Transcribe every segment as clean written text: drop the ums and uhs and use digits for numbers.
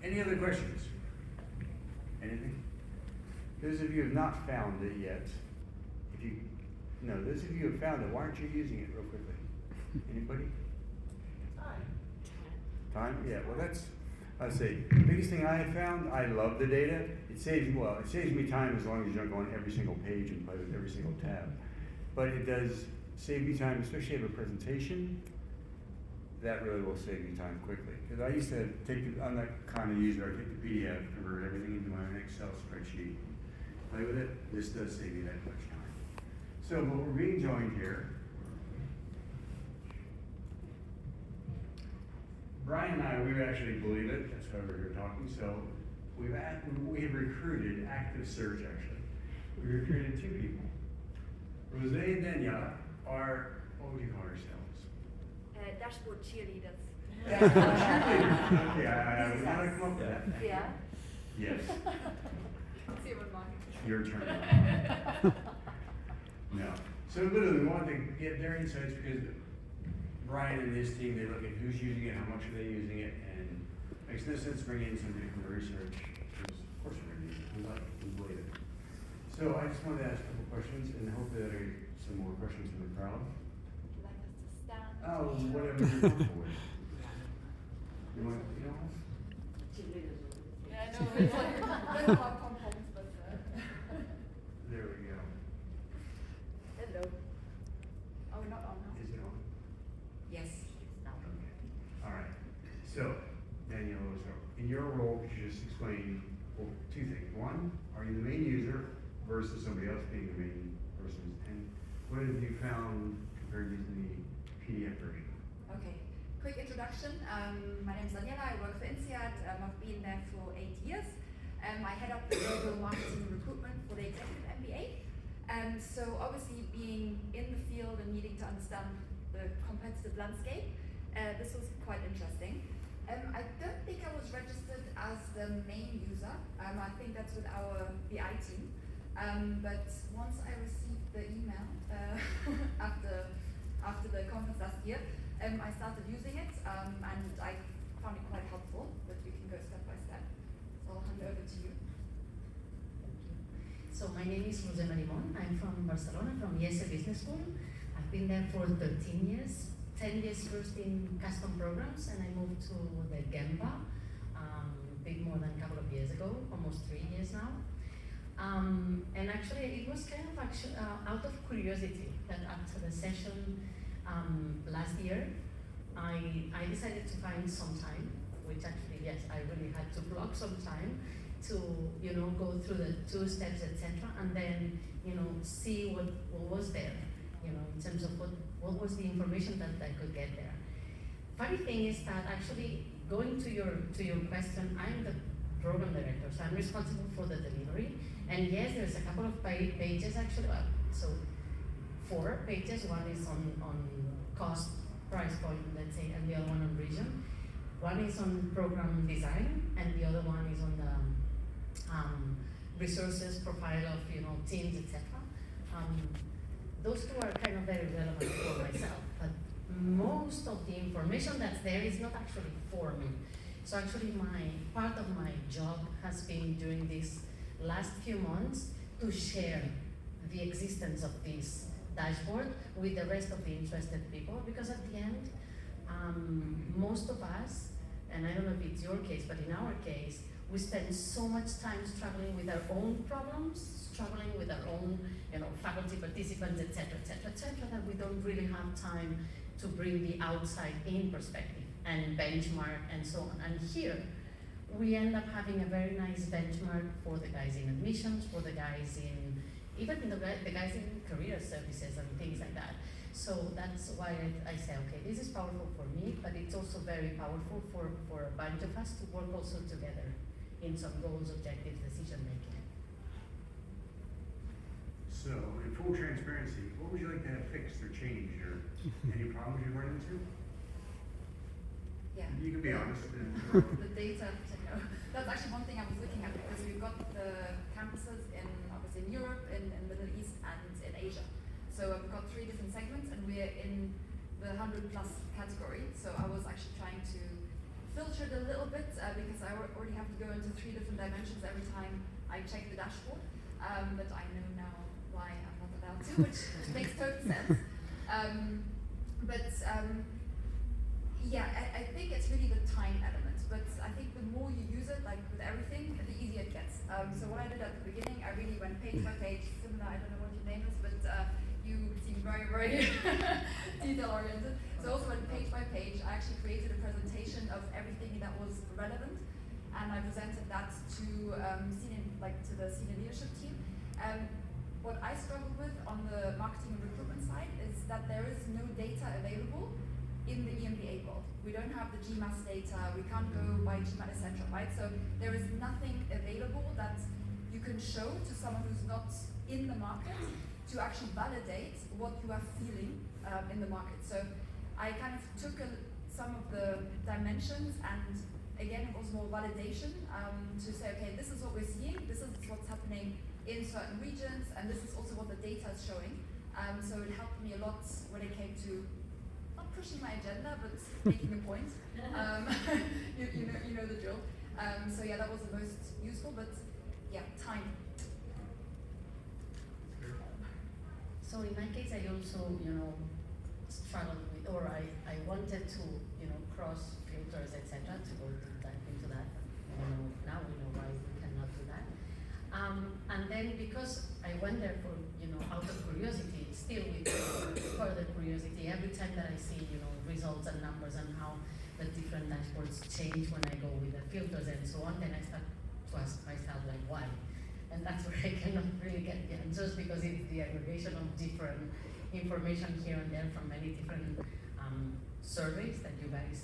Any other questions? Anything? Those of you who have not found it yet, those of you who have found it, why aren't you using it real quickly? Anybody? Time? Yeah, well let's see. The biggest thing I have found, I love the data. It saves me time as long as you don't go on every single page and play with every single tab. But it does save you time, especially if you have a presentation. That really will save you time quickly. Because I used to I'm that kind of user, I take the PDF, convert everything into my own Excel spreadsheet, play with it. This does save you that much time. So, but we're being joined here. Brian and I, we actually believe it. That's why we're here talking. So, we have recruited, active search actually. We recruited 2 people. Rose and Daniela are, what would you call yourselves? Dashboard cheerleaders. Dashboard cheerleaders. Okay, I would not have come up with that. Yeah. Yes. See what Mark. Your turn. No. So literally, we wanted to get their insights because Brian and his team, they look at who's using it, how much are they using it, and it makes no sense to bring in somebody from the research, because of course we're going to use it. We believe it. So I just wanted to ask a couple questions, and hopefully that'll get some more questions from the crowd. Would you like us to stand? Oh, whatever you're comfortable with. You want, Yeah, I know. It's like, that's our compounds, but. There we go. Hello. Oh, we're not on now? Is it on? Yes. Okay. All right. So, Danielle, so in your role, could you just explain 2 things? One, are you the main user versus somebody else being the main person? And what have you found compared to using the PDF version? Okay. Quick introduction. My name is Daniela. I work for INSEAD. I've been there for 8 years. I head up the global marketing recruitment for the executive MBA. So obviously being in the field and needing to understand the competitive landscape, this was quite interesting. I don't think I was registered as the main user. I think that's with our BI team. But once I received the email after the conference last year, I started using it, and I found it quite helpful. But we can go step by step. So I'll hand over to you. So my name is Rose Marimon. I'm from Barcelona, from HEC Business School. I've been there for 13 years, 10 years first in custom programs, and I moved to the GEMBA a bit more than a couple of years ago, almost 3 years now. And actually it was kind of out of curiosity that after the session last year, I decided to find some time, which actually, yes, I really had to block some time to, go through the 2 steps, etc., and then, see what was there, in terms of what was the information that I could get there. Funny thing is that actually, going to your question, I'm the program director, so I'm responsible for the delivery. And yes, there's a couple of pages actually, so 4 pages. One is on cost, price point, let's say, and the other one on region. One is on program design, and the other one is on the resources profile of teams, etc. Those 2 are kind of very relevant for myself, but most of the information that's there is not actually for me. So actually, part of my job has been during these last few months to share the existence of this dashboard with the rest of the interested people, because at the end, most of us, and I don't know if it's your case, but in our case, we spend so much time struggling with our own problems, struggling with our own, faculty participants, etc., that we don't really have time to bring the outside in perspective and benchmark and so on. And here, we end up having a very nice benchmark for the guys in admissions, for the guys in, even the guys in career services and things like that. So that's why I say, okay, this is powerful for me, but it's also very powerful for a bunch of us to work also together in some goals, objectives, decision making. So, in full transparency, what would you like to have fixed or changed, or any problems you've run into? Yeah. You can be honest. The data, that's actually one thing I was looking at, because we've got the campuses obviously in Europe, in Middle East, and in Asia. So we've got 3 different segments, and we're in the 100+ category. So I was actually trying to filter it a little bit, because I already have into 3 different dimensions every time I check the dashboard, but I know now why I'm not allowed to, which makes total sense. Yeah, I think it's really the time element, but I think the more you use it, like with everything, the easier it gets. So what I did at the beginning, I really went page by page, similar, I don't know what your name is, but you seem very, very detail-oriented. So also went page by page. I actually created a presentation of everything that was relevant, and I presented that to to the senior leadership team. What I struggle with on the marketing and recruitment side is that there is no data available in the EMBA world. We don't have the GMAS data, we can't go by GMAT, etc., right? So there is nothing available that you can show to someone who's not in the market to actually validate what you are feeling in the market. So I kind of took some of the dimensions, and again, it was more validation to say, okay, this is what we're seeing, this is what's happening in certain regions, and this is also what the data is showing. So it helped me a lot when it came to not pushing my agenda, but making a point. You know the drill. So yeah, that was the most useful, but yeah, time. So in my case, I also, struggled with, or I wanted to, cross filters, etc., to go dive into that. Now we know why we cannot do that. And then because I went there for, out of curiosity, still with further curiosity, every time that I see, results and numbers and how the different dashboards change when I go with the filters and so on, then I start to ask myself, like, why? And that's where I cannot really get the answers, because it's the aggregation of different information here and there from many different surveys that you guys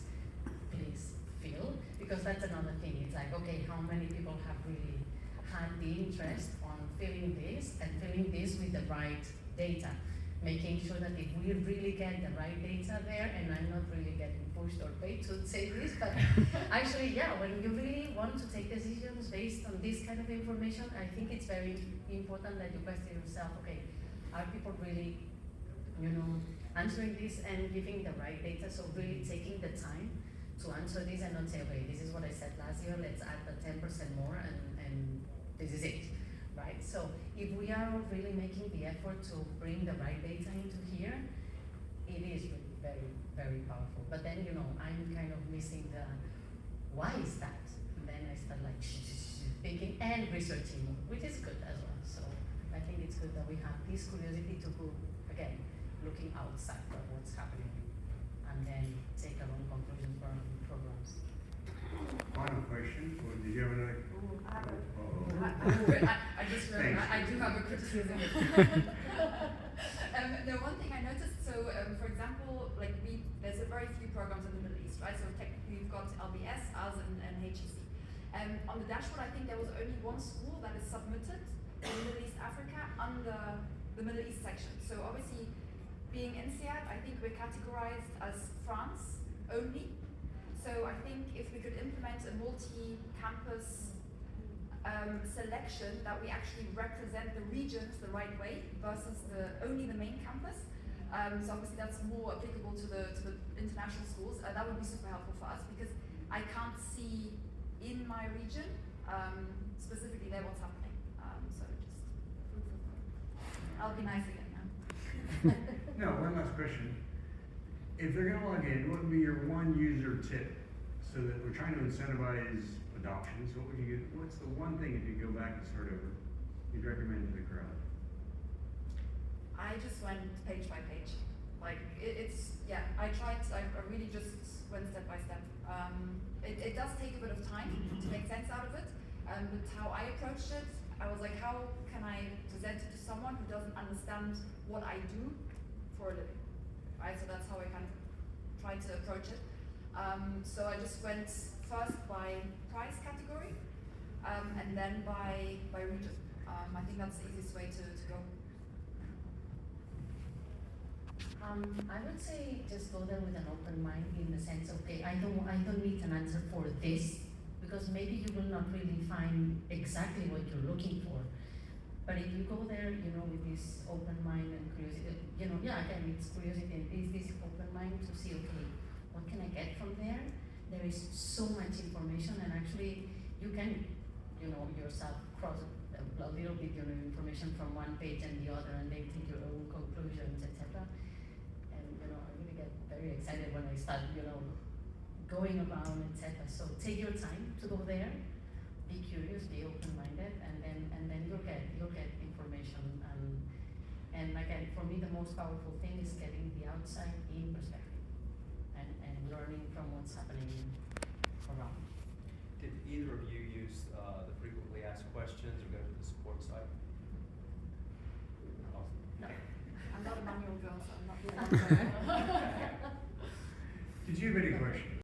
please fill, because that's another thing. It's like, okay, how many people have really had the interest on filling this and filling this with the right data, making sure that if we really get the right data there, and I'm not really getting pushed or paid to say this, but actually, yeah, when you really want to take decisions based on this kind of information, I think it's very important that you question yourself, okay, are people really, answering this and giving the right data? So really taking the time to answer this and not say, okay, this is what I said last year, let's add the 10% more and this is it, right? So if we are really making the effort to bring the right data into here, it is really very, very powerful. But then, I'm kind of missing the, why is that? And then I start like thinking and researching more, which is good as well. So I think it's good that we have this curiosity to go, again, looking outside of what's happening and then take our own conclusions for our own programs. Final question, or did you have another? I just remember, I do have a criticism. No, one thing I noticed, so for example, there's a very few programs in the Middle East, right? So technically we've got LBS, AS, and HEC. On the dashboard, I think there was only one school that is submitted in Middle East Africa under the Middle East section. So obviously, being INSEAD, I think we're categorized as France only. So I think if we could implement a multi-campus selection that we actually represent the regions the right way versus only the main campus. So obviously that's more applicable to the international schools. That would be super helpful for us, because I can't see in my region specifically there what's happening. So just food for thought. I'll be nice again now. No, one last question. If they're going to log in, what would be your one user tip? So that we're trying to incentivize adoption. So what's the one thing, if you go back and start over, you'd recommend to the crowd? I just went page by page. I really just went step by step. It does take a bit of time to make sense out of it. But how I approached it, I was like, how can I present it to someone who doesn't understand what I do for a living, right? So that's how I kind of tried to approach it. So I just went first by price category, and then by region. I think that's the easiest way to go. I would say just go there with an open mind, in the sense of, okay, I don't need an answer for this, because maybe you will not really find exactly what you're looking for. But if you go there, with this open mind and curiosity, again, it's curiosity and this open mind to see, okay, what can I get from there? There is so much information, and actually you can yourself cross a little bit, information from one page and the other, and then take your own conclusions, etc. And I really get very excited when I start, going around, etc. So take your time to go there, be curious, be open-minded, and then you'll get information. And again, for me, the most powerful thing is getting the outside-in perspective and learning from what's happening around. Did either of you use the frequently asked questions or go to the support site? No. I'm not a manual girl, so I'm not doing that.